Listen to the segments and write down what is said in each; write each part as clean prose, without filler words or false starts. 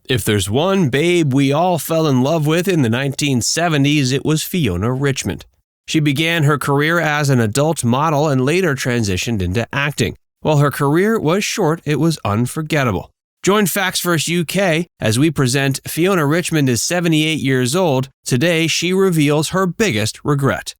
If there's one babe we all fell in love with in the 1970s, it was Fiona Richmond. She began her career as an adult model and later transitioned into acting. While her career was short, it was unforgettable. Join Facts First UK as we present Fiona Richmond is 78 years old. Today, she reveals her biggest regret.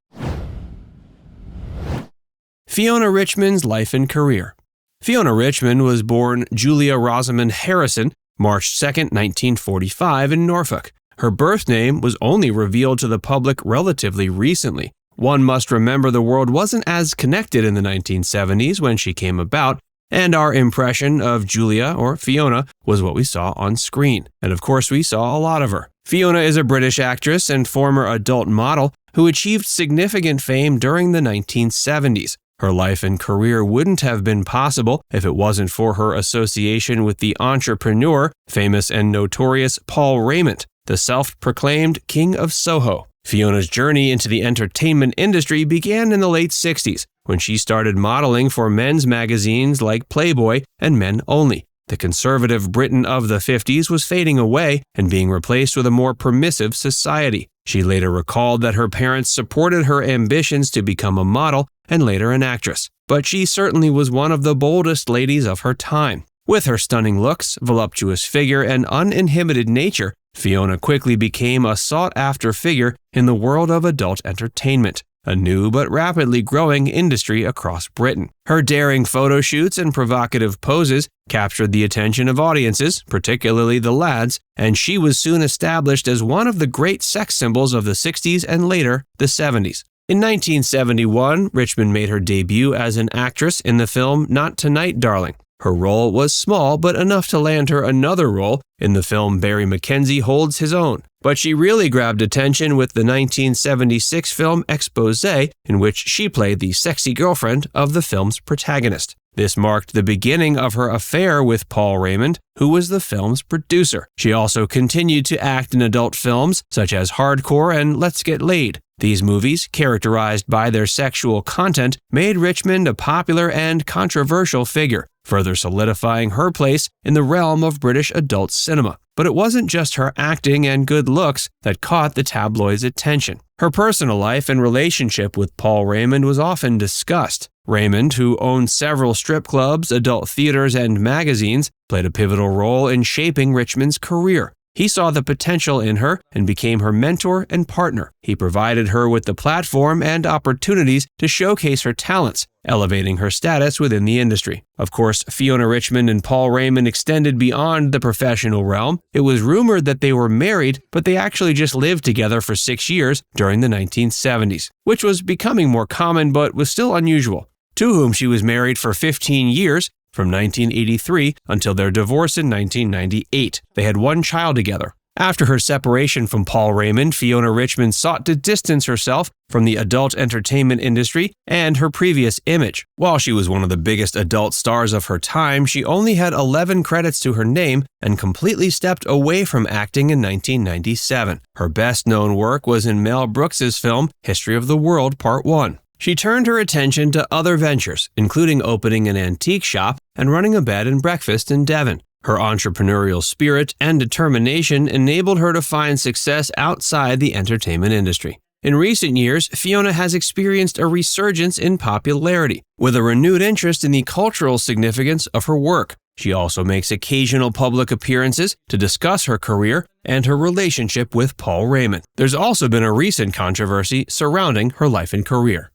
Fiona Richmond's life and career. Fiona Richmond was born Julia Rosamond Harrison, March 2, 1945 in Norfolk. Her birth name was only revealed to the public relatively recently. One must remember the world wasn't as connected in the 1970s when she came about, and our impression of Julia, or Fiona, was what we saw on screen. And of course, we saw a lot of her. Fiona is a British actress and former adult model who achieved significant fame during the 1970s. Her life and career wouldn't have been possible if it wasn't for her association with the entrepreneur, famous and notorious Paul Raymond, the self-proclaimed King of Soho. Fiona's journey into the entertainment industry began in the late 60s, when she started modeling for men's magazines like Playboy and Men Only. The conservative Britain of the 50s was fading away and being replaced with a more permissive society. She later recalled that her parents supported her ambitions to become a model and later an actress, but she certainly was one of the boldest ladies of her time. With her stunning looks, voluptuous figure, and uninhibited nature, Fiona quickly became a sought-after figure in the world of adult entertainment, a new but rapidly growing industry across Britain. Her daring photo shoots and provocative poses captured the attention of audiences, particularly the lads, and she was soon established as one of the great sex symbols of the 60s and later the 70s. In 1971, Richmond made her debut as an actress in the film Not Tonight, Darling. Her role was small, but enough to land her another role in the film Barry Mackenzie Holds His Own. But she really grabbed attention with the 1976 film Exposé, in which she played the sexy girlfriend of the film's protagonist. This marked the beginning of her affair with Paul Raymond, who was the film's producer. She also continued to act in adult films such as Hardcore and Let's Get Laid. These movies, characterized by their sexual content, made Richmond a popular and controversial figure, further solidifying her place in the realm of British adult cinema. But it wasn't just her acting and good looks that caught the tabloids' attention. Her personal life and relationship with Paul Raymond was often discussed. Raymond, who owned several strip clubs, adult theaters, and magazines, played a pivotal role in shaping Richmond's career. He saw the potential in her and became her mentor and partner. He provided her with the platform and opportunities to showcase her talents, elevating her status within the industry. Of course, Fiona Richmond and Paul Raymond extended beyond the professional realm. It was rumored that they were married, but they actually just lived together for 6 years during the 1970s, which was becoming more common but was still unusual. To whom she was married for 15 years, from 1983 until their divorce in 1998. They had one child together. After her separation from Paul Raymond, Fiona Richmond sought to distance herself from the adult entertainment industry and her previous image. While she was one of the biggest adult stars of her time, she only had 11 credits to her name and completely stepped away from acting in 1997. Her best-known work was in Mel Brooks's film History of the World Part 1. She turned her attention to other ventures, including opening an antique shop and running a bed and breakfast in Devon. Her entrepreneurial spirit and determination enabled her to find success outside the entertainment industry. In recent years, Fiona has experienced a resurgence in popularity, with a renewed interest in the cultural significance of her work. She also makes occasional public appearances to discuss her career and her relationship with Paul Raymond. There's also been a recent controversy surrounding her life and career.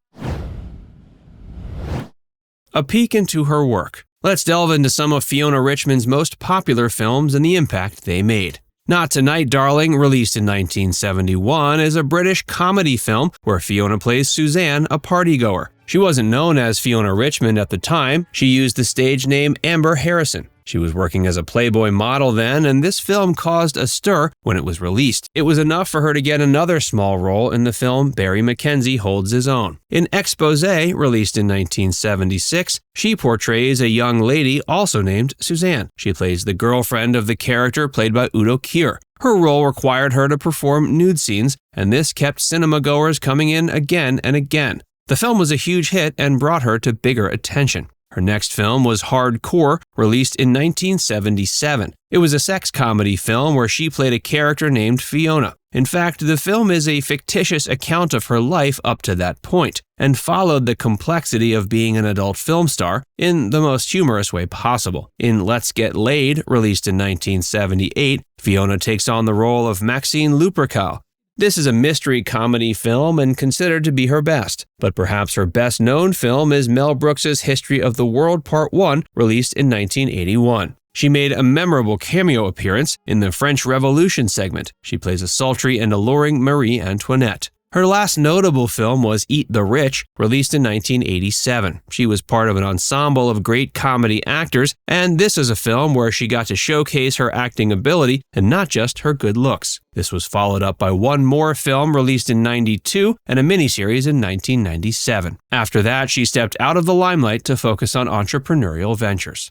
A peek into her work. Let's delve into some of Fiona Richmond's most popular films and the impact they made. Not Tonight, Darling, released in 1971, is a British comedy film where Fiona plays Suzanne, a partygoer. She wasn't known as Fiona Richmond at the time. She used the stage name Amber Harrison. She was working as a Playboy model then, and this film caused a stir when it was released. It was enough for her to get another small role in the film Barry Mackenzie Holds His Own. In Exposé, released in 1976, she portrays a young lady also named Suzanne. She plays the girlfriend of the character played by Udo Kier. Her role required her to perform nude scenes, and this kept cinema-goers coming in again and again. The film was a huge hit and brought her to bigger attention. Her next film was Hardcore, released in 1977. It was a sex comedy film where she played a character named Fiona. In fact, the film is a fictitious account of her life up to that point, and followed the complexity of being an adult film star in the most humorous way possible. In Let's Get Laid, released in 1978, Fiona takes on the role of Maxine Lupercal. This is a mystery comedy film and considered to be her best, but perhaps her best-known film is Mel Brooks's History of the World Part 1, released in 1981. She made a memorable cameo appearance in the French Revolution segment. She plays a sultry and alluring Marie Antoinette. Her last notable film was Eat the Rich, released in 1987. She was part of an ensemble of great comedy actors, and this is a film where she got to showcase her acting ability and not just her good looks. This was followed up by one more film released in 92 and a miniseries in 1997. After that, she stepped out of the limelight to focus on entrepreneurial ventures.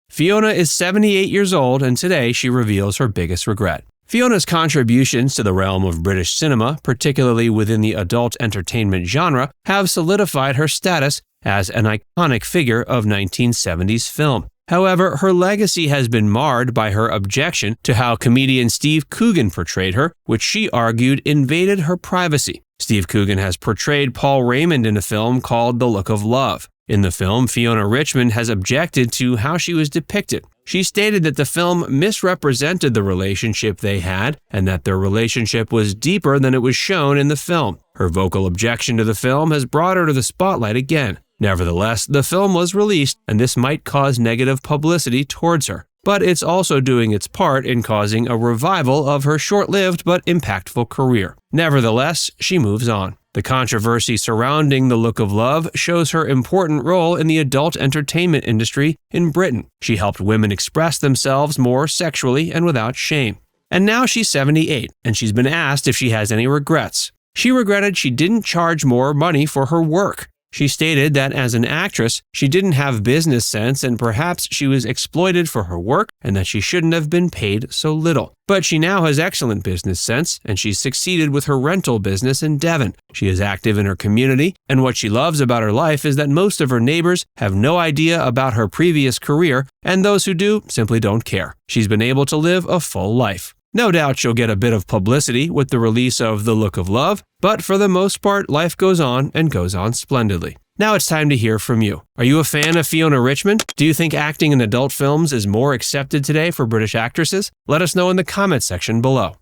Fiona is 78 years old, and today she reveals her biggest regret. Fiona's contributions to the realm of British cinema, particularly within the adult entertainment genre, have solidified her status as an iconic figure of 1970s film. However, her legacy has been marred by her objection to how comedian Steve Coogan portrayed her, which she argued invaded her privacy. Steve Coogan has portrayed Paul Raymond in a film called The Look of Love. In the film, Fiona Richmond has objected to how she was depicted. She stated that the film misrepresented the relationship they had and that their relationship was deeper than it was shown in the film. Her vocal objection to the film has brought her to the spotlight again. Nevertheless, the film was released, and this might cause negative publicity towards her. But it's also doing its part in causing a revival of her short-lived but impactful career. Nevertheless, she moves on. The controversy surrounding The Look of Love shows her important role in the adult entertainment industry in Britain. She helped women express themselves more sexually and without shame. And now she's 78, and she's been asked if she has any regrets. She regretted she didn't charge more money for her work. She stated that as an actress, she didn't have business sense and perhaps she was exploited for her work and that she shouldn't have been paid so little. But she now has excellent business sense and she's succeeded with her rental business in Devon. She is active in her community, and what she loves about her life is that most of her neighbors have no idea about her previous career, and those who do simply don't care. She's been able to live a full life. No doubt she'll get a bit of publicity with the release of The Look of Love, but for the most part, life goes on and goes on splendidly. Now it's time to hear from you. Are you a fan of Fiona Richmond? Do you think acting in adult films is more accepted today for British actresses? Let us know in the comments section below.